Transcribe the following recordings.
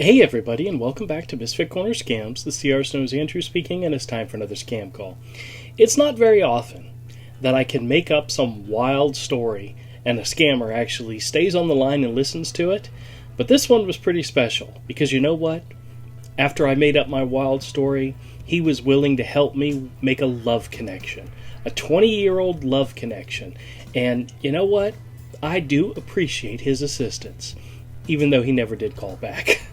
Hey everybody, and welcome back to Misfit Corner Scams. The CR Snows Andrew speaking, and it's time for another scam call. It's not very often that I can make up some wild story and a scammer actually stays on the line and listens to it, but this one was pretty special, because you know what? After I made up my wild story, he was willing to help me make a love connection. A 20-year-old love connection. And you know what? I do appreciate his assistance, even though he never did call back.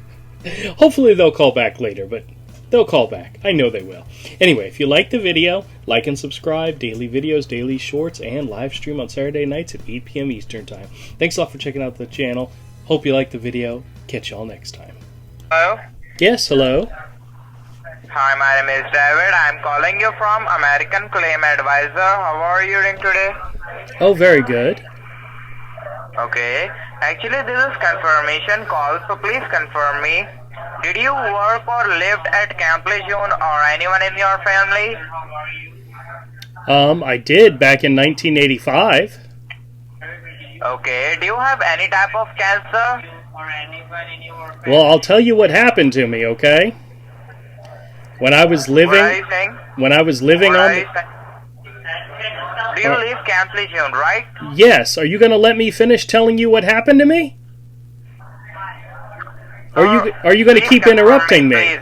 Hopefully they'll call back later, but they'll call back. I know they will. Anyway, if you like the video, like and subscribe. Daily videos, daily shorts, and live stream on Saturday nights at 8 p.m. Eastern Time. Thanks a lot for checking out the channel. Hope you like the video. Catch y'all next time. Hello? Yes, hello? Hi, my name is David. I'm calling you from American Claim Advisor. How are you doing today? Oh, very good. Okay. Actually, this is confirmation call, so please confirm me. Did you work or lived at Camp Lejeune or anyone in your family? I did back in 1985. Okay. Do you have any type of cancer? Well, I'll tell you what happened to me, okay? When I was living... What are you saying? When I was living What on... are you saying? Do you live Camp Lejeune, right? Yes. Are you going to let me finish telling you what happened to me? Are you going to keep interrupting me?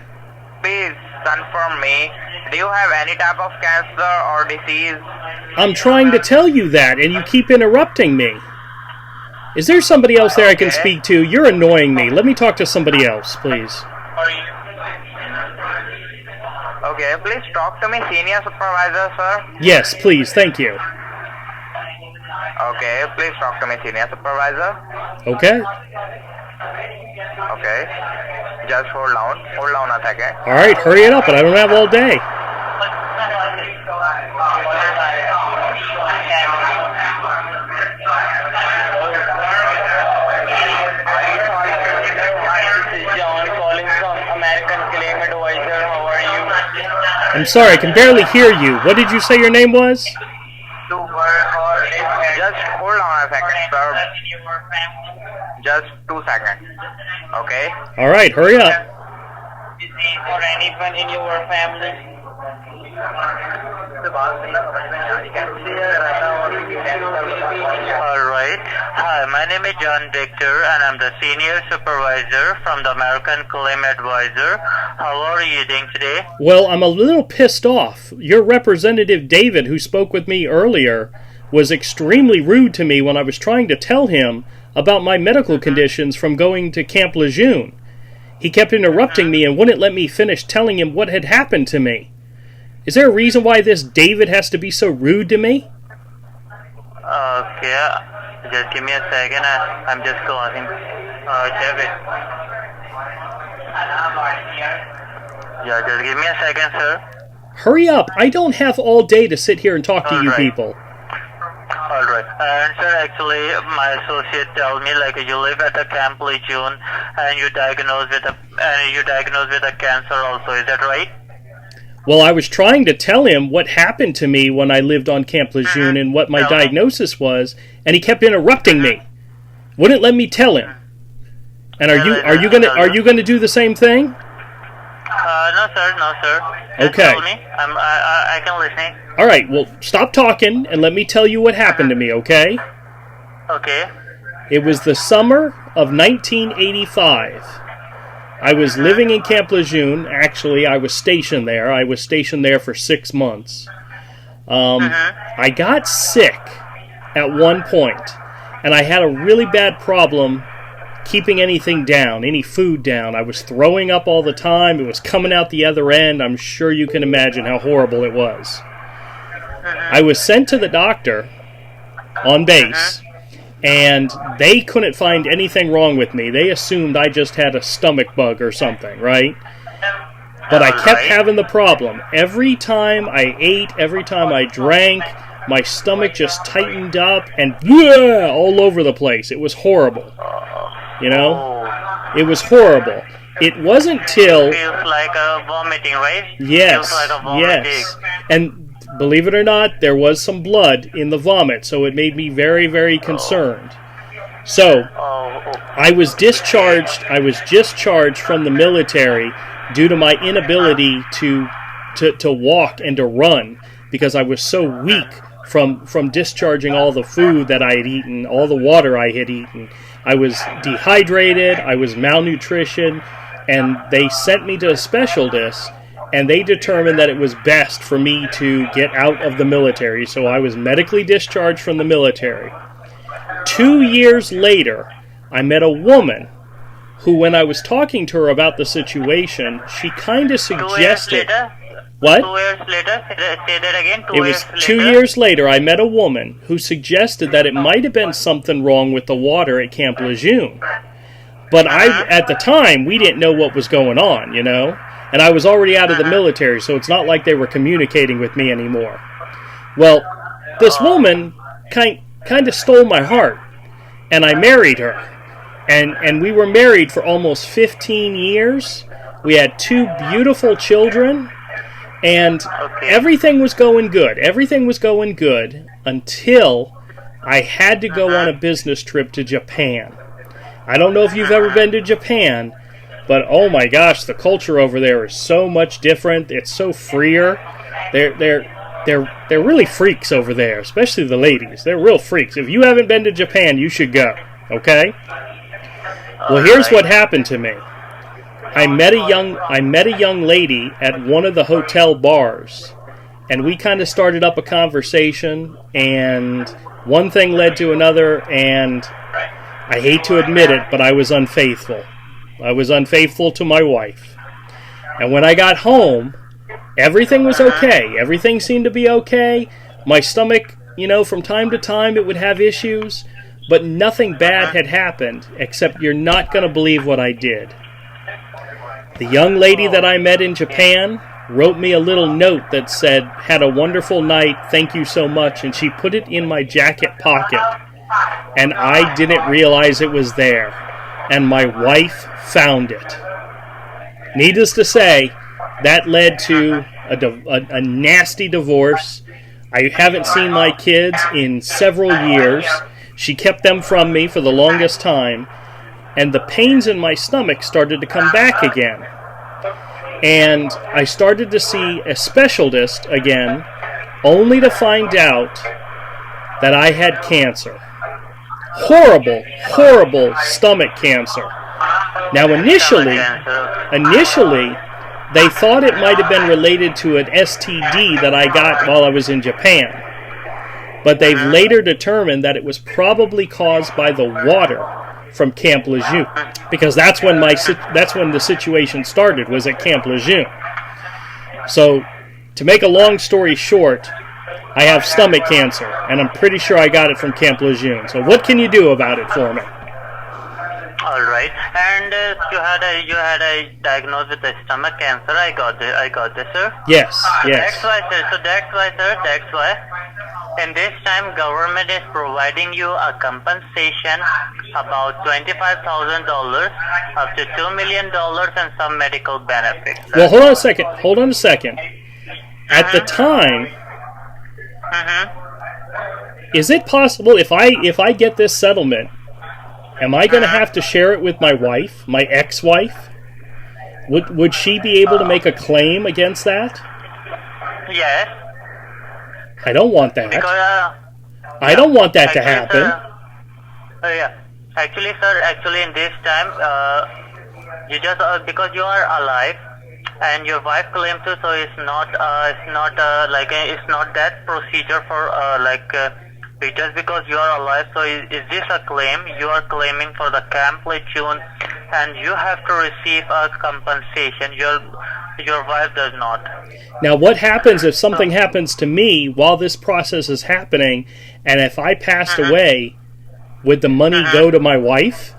Please confirm me. Do you have any type of cancer or disease? I'm trying to tell you that, and you keep interrupting me. Is there somebody else there I can speak to? You're annoying me. Let me talk to somebody else, please. Okay, please talk to me, senior supervisor, sir. Yes, please. Thank you. Okay, please talk to me, senior supervisor. Okay. Okay. Just hold on. Hold on a second. All right, hurry it up, but I don't have all day. I'm sorry, I can barely hear you. What did you say your name was? Just hold on a second, sir. Just 2 seconds. Okay? All right, hurry up. Or anyone in your family? Alright. Hi, my name is John Victor and I'm the Senior Supervisor from the American Claim Advisor. How are you doing today? Well, I'm a little pissed off. Your representative, David, who spoke with me earlier, was extremely rude to me when I was trying to tell him about my medical conditions from going to Camp Lejeune. He kept interrupting me and wouldn't let me finish telling him what had happened to me. Is there a reason why this David has to be so rude to me? Okay, just give me a second. I'm just calling David. Yeah, just give me a second, sir. Hurry up! I don't have all day to sit here and talk to you people. Alright. And sir, actually, my associate told me like you live at the Camp Lejeune and you diagnosed with a cancer also. Is that right? Well, I was trying to tell him what happened to me when I lived on Camp Lejeune and what my diagnosis was, and he kept interrupting me. Wouldn't let me tell him. And are you gonna do the same thing? No sir. Just okay. tell me. I can listen. All right. Well, stop talking and let me tell you what happened to me. Okay. Okay. It was the summer of 1985. I was living in Camp Lejeune. Actually, I was stationed there. I was stationed there for 6 months. I got sick at one point, and I had a really bad problem keeping anything down, any food down. I was throwing up all the time. It was coming out the other end. I'm sure you can imagine how horrible it was. I was sent to the doctor on base, and they couldn't find anything wrong with me. They assumed I just had a stomach bug or something, right? But I kept having the problem. Every time I ate, every time I drank, my stomach just tightened up and all over the place. It was horrible. You know? It was horrible. It wasn't till... It feels like a vomiting, right? Yes, Feels like a vomiting. yes. And believe it or not, there was some blood in the vomit, so it made me very, very concerned. So Oh, oh. I was discharged. I was discharged from the military due to my inability to walk and to run because I was so weak from discharging all the food that I had eaten, all the water I had eaten. I was dehydrated. I was malnutrition, and they sent me to a specialist. And they determined that it was best for me to get out of the military. So I was medically discharged from the military. 2 years later, I met a woman who, when I was talking to her about the situation, she kind of 2 years suggested... later? What? 2 years later? Say that again. 2 It was years 2 later? years later, I met a woman who suggested that it might have been something wrong with the water at Camp Lejeune. But at the time, we didn't know what was going on, you know? And I was already out of the military, so it's not like they were communicating with me anymore. Well, this woman kind of stole my heart, and I married her. And we were married for almost 15 years. We had 2 beautiful children, and everything was going good. Everything was going good until I had to go on a business trip to Japan. I don't know if you've ever been to Japan, but oh my gosh, the culture over there is so much different. It's so freer. They're really freaks over there, especially the ladies. They're real freaks. If you haven't been to Japan, you should go. Okay? Well, here's what happened to me. I met a young lady at one of the hotel bars, and we kind of started up a conversation, and one thing led to another, and I hate to admit it, but I was unfaithful. I was unfaithful to my wife. And when I got home, everything was okay. Everything seemed to be okay. My stomach, you know, from time to time it would have issues, but nothing bad had happened, except you're not going to believe what I did. The young lady that I met in Japan wrote me a little note that said, "Had a wonderful night, thank you so much," and she put it in my jacket pocket. And I didn't realize it was there. And my wife found it. Needless to say, that led to a nasty divorce. I haven't seen my kids in several years. She kept them from me for the longest time. And the pains in my stomach started to come back again. And I started to see a specialist again, only to find out that I had cancer. Horrible, horrible stomach cancer. Now, initially, they thought it might have been related to an STD that I got while I was in Japan. But they've later determined that it was probably caused by the water from Camp Lejeune, because that's when the situation started, was at Camp Lejeune. So, to make a long story short, I have stomach cancer, and I'm pretty sure I got it from Camp Lejeune. So what can you do about it for me? All right. And you had a diagnosis with the stomach cancer. I got this, sir. Yes, So yes. That's why, sir. So that's why. And this time, government is providing you a compensation about $25,000 up to $2 million and some medical benefits, sir. Well, hold on a second. At the time, is it possible if I get this settlement, am I going to have to share it with my wife, my ex-wife? Would she be able to make a claim against that? Yes. I don't want that. Because, I don't want that to happen. Yeah. Actually, in this time, you just because you are alive, and your wife claimed to, so it's not that procedure for just because you are alive. So is this a claim? You are claiming for the Camp Lejeune, and you have to receive a compensation. Your wife does not. Now, what happens if something happens to me while this process is happening, and if I passed away, would the money go to my wife?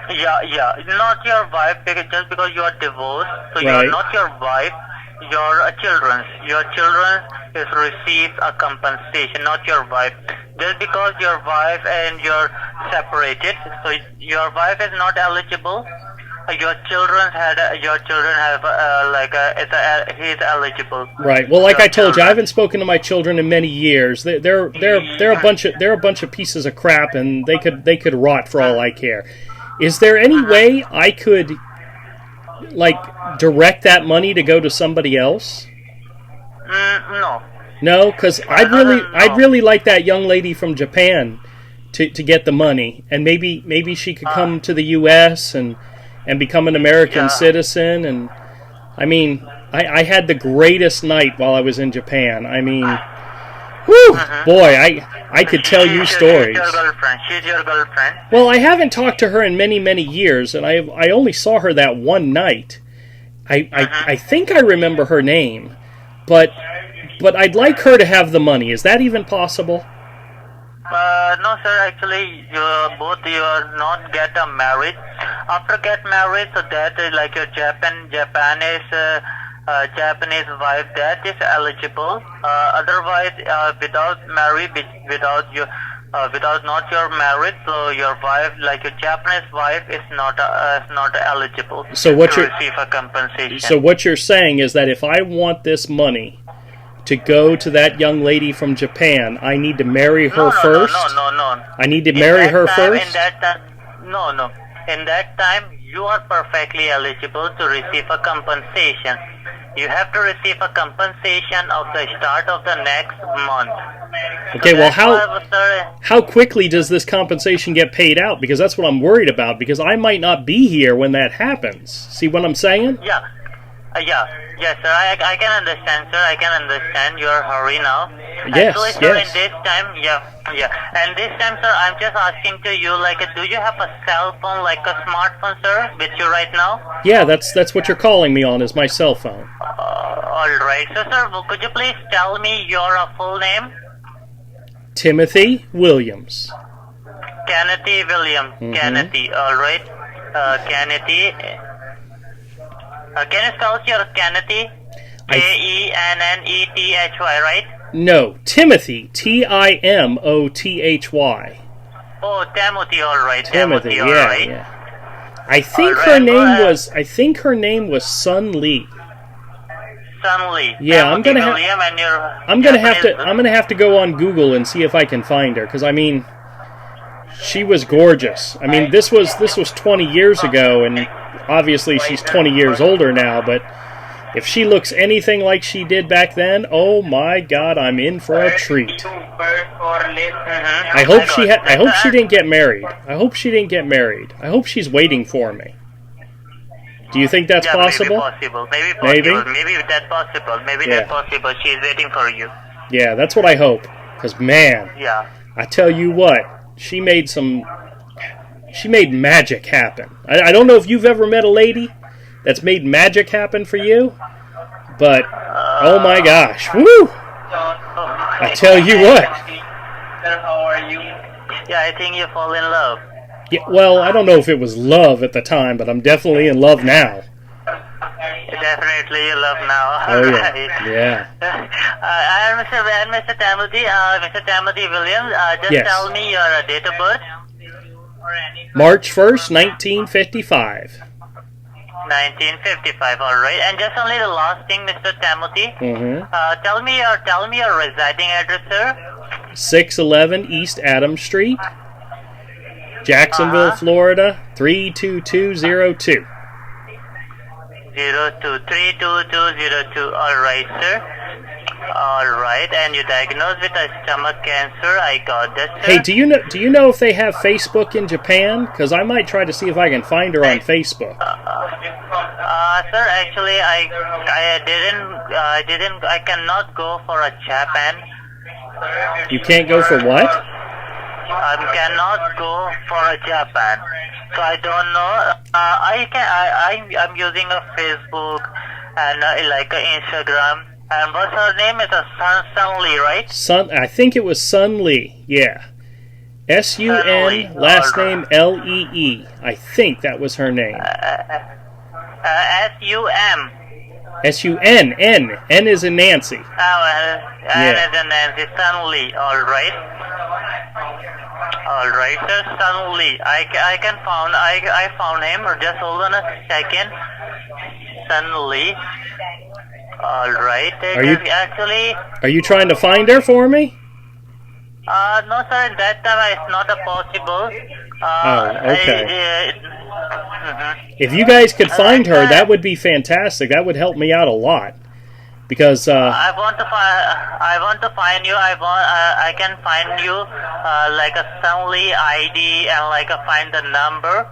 Yeah, not your wife, just because you are divorced, so Right. you're not your wife, your children. Your children is receive a compensation, not your wife. Just because your wife and you're separated, so your wife is not eligible, your children have he's eligible. Right. Well, like Your I told you, I children. haven't spoken to my children in many years. They're a bunch of pieces of crap, and they could rot for all I care. Is there any way I could direct that money to go to somebody else? No. No, because I'd really like that young lady from Japan to get the money, and maybe she could come to the U.S. and become an American citizen. And I mean, I had the greatest night while I was in Japan. I mean, whew, boy, I could tell you stories. She's your girlfriend. Well, I haven't talked to her in many years, and I only saw her that one night. I think I remember her name, but I'd like her to have the money. Is that even possible? No, sir. Actually, both you are not get married. After get married, so that is like your Japanese wife that is eligible. Otherwise, without not your married, so your wife, like your Japanese wife, is not eligible So to receive a compensation. So what you're saying is that if I want this money to go to that young lady from Japan, I need to marry her first? No. I need to marry her first? In that time, no. In that time, you are perfectly eligible to receive a compensation. You have to receive a compensation of the start of the next month. Okay, well, sir, how quickly does this compensation get paid out? Because that's what I'm worried about, because I might not be here when that happens. See what I'm saying? Yes, sir. I can understand, sir. I can understand your hurry now. Yes, Actually, sir, yes. in this time, and this time, sir, I'm just asking to you, do you have a cell phone, like a smartphone, sir, with you right now? Yeah, that's what you're calling me on, is my cell phone. All right. So, sir, could you please tell me your full name? Timothy Williams. Kennedy Williams. Kennedy. All right. Kennedy. Can you spell your Kennedy? Kennethy, right? No, Timothy. Timothy. Oh, Timothy, all right. Timothy, all yeah, right. yeah. I think All her right, name go ahead. was. I think her name was Sun Lee. Sun Lee. Yeah, I'm gonna have to go on Google and see if I can find her, because I mean, she was gorgeous. I mean, this was 20 years ago, and obviously she's 20 years older now, but if she looks anything like she did back then, oh my God, I'm in for a treat. I hope she didn't get married. I hope she she's waiting for me. Do you think that's possible? Maybe that's possible. Maybe Yeah. that's possible. She's waiting for you. Yeah, that's what I hope. Because man, Yeah. I tell you what, she made magic happen. I don't know if you've ever met a lady that's made magic happen for you, but oh my gosh, woo! I tell you what. How are you? Yeah, I think you fall in love. Yeah, well, I don't know if it was love at the time, but I'm definitely in love now. Definitely you love now. Oh yeah, Right. yeah. Mr. Timothy Williams, just Yes. tell me your date of birth. March 1st, 1955. 1955, all right. And just only the last thing, Mr. Timothy. Tell me your residing address, sir. 611 East Adams Street, Jacksonville, Florida, 32202. 323202. All right, sir. All right, and you diagnosed with a stomach cancer. I got that, sir. Hey, do you know if they have Facebook in Japan? Because I might try to see if I can find her on Facebook. Sir, actually, I cannot go for a Japan. You can't go for what? I cannot go for a Japan. So I don't know. I'm using a Facebook and Instagram. And what's her name? Is Sun Lee, right? I think it was Sun Lee. Yeah. S-U-N, last name L-E-E. I think that was her name. S-U-M. S-U-N, N. N is in Nancy. N is in Nancy. Sun Lee, all right. All right, sir. Sun Lee. I found him. Just hold on a second. Sun Lee. All right. Are you trying to find her for me? No, sir. That time it's not possible. Okay. If you guys could find her, that would be fantastic. That would help me out a lot. Because I want to find you. I can find you like a Sun Lee ID and like find the number.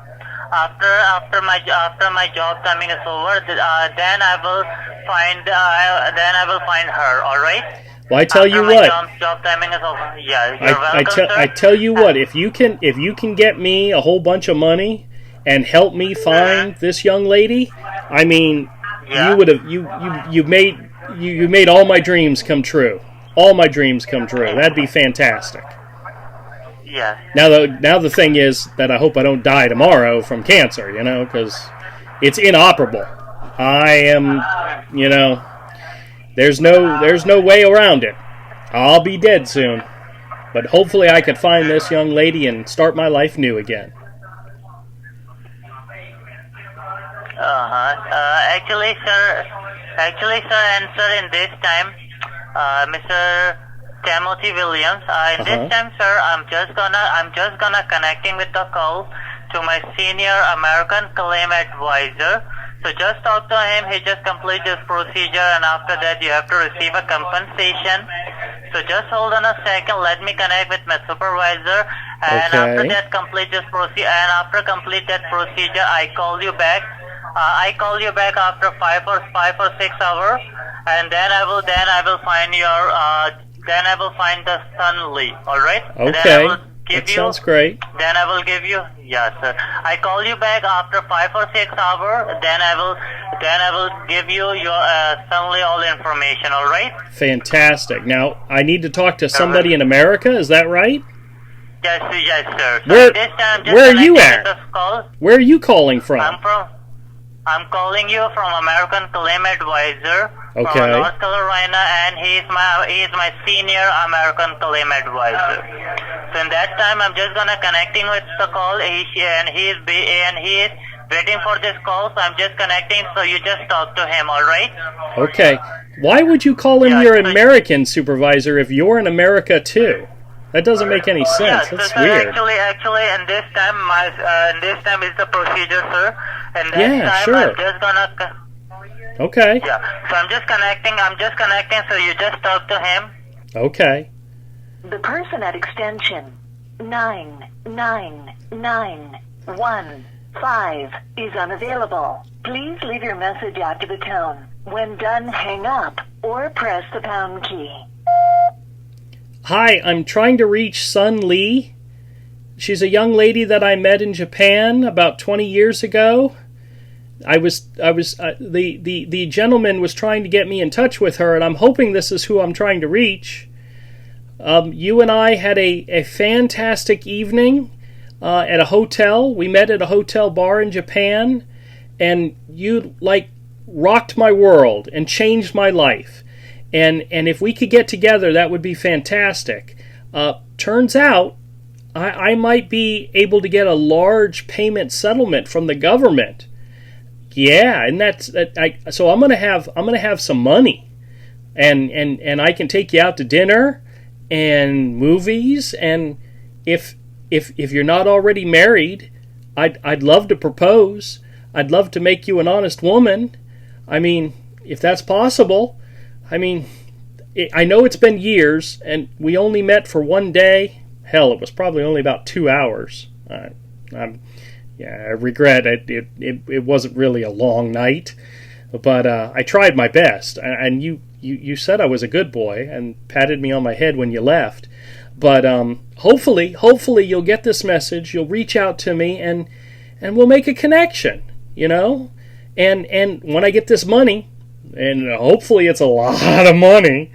After my job timing is over, then I will find her. All right. Well, I tell you what. Job timing is over. Yeah, you're welcome, sir. I tell you what. If you can get me a whole bunch of money and help me find this young lady, I mean, you made all my dreams come true. All my dreams come true. That'd be fantastic. Yeah. Now the thing is that I hope I don't die tomorrow from cancer, because it's inoperable. I am, there's no way around it. I'll be dead soon. But hopefully I could find this young lady and start my life new again. Actually, sir, and sir, in this time, Mr. Timothy Williams. In this time, sir, I'm just gonna connecting with the call to my senior American claim advisor. So just talk to him. He just complete this procedure, and after that, you have to receive a compensation. So just hold on a second. Let me connect with my supervisor, and after that, complete this procedure. And after complete that procedure, I call you back. I call you back after 5 or 6 hours, and then I will find then I will find the Sun Lee. All right. Okay. That sounds great. Then I will give you. Yes, sir. I call you back after 5 or 6 hours. Then I will give you your Sun Lee all information. All right. Fantastic. Now I need to talk to somebody in America. Is that right? Yes, sir. So where are you at? Where are you calling from? I'm calling you from American Claim Advisor from North Carolina, and he is my senior American Claim Advisor. So in that time, I'm just gonna connecting with the call. He is waiting for this call. So I'm just connecting. So you just talk to him. All right? Okay. Why would you call him your American supervisor if you're in America too? That doesn't make any sense. That's weird. Actually, in this time is the procedure, sir. And that time, sure. I'm just gonna. Okay. Yeah. So I'm just connecting. So you just talk to him. Okay. The person at extension 99915 is unavailable. Please leave your message after the tone. When done, hang up or press the pound key. Hi, I'm trying to reach Sun Lee. She's a young lady that I met in Japan about 20 years ago. The gentleman was trying to get me in touch with her, and I'm hoping this is who I'm trying to reach. You and I had a fantastic evening at a hotel. We met at a hotel bar in Japan, and you rocked my world and changed my life. And if we could get together, that would be fantastic. Turns out I might be able to get a large payment settlement from the government. Yeah, and so I'm gonna have some money, and I can take you out to dinner and movies, and if you're not already married, I'd love to propose. I'd love to make you an honest woman. I mean, if that's possible. I mean, I know it's been years, and we only met for one day. Hell, it was probably only about 2 hours. I regret it. It wasn't really a long night, but I tried my best. And you said I was a good boy and patted me on my head when you left. But hopefully you'll get this message. You'll reach out to me, and we'll make a connection. And when I get this money. And hopefully it's a lot of money.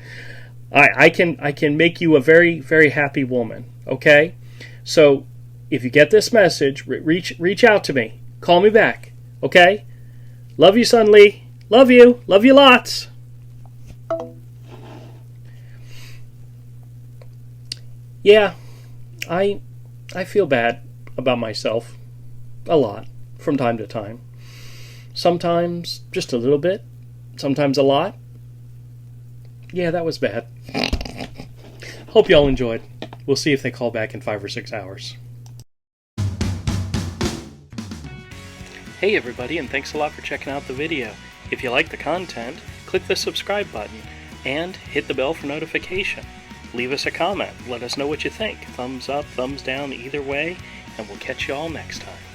I can make you a very, very happy woman. Okay? So if you get this message, reach out to me. Call me back. Okay? Love you, Sun Lee. Love you. Love you lots. Yeah, I I feel bad about myself a lot from time to time. Sometimes just a little bit, sometimes a lot. Yeah, that was bad. Hope y'all enjoyed. We'll see if they call back in 5 or 6 hours. Hey everybody, and thanks a lot for checking out the video. If you like the content, click the subscribe button and hit the bell for notification. Leave us a comment. Let us know what you think. Thumbs up, thumbs down, either way, and we'll catch you all next time.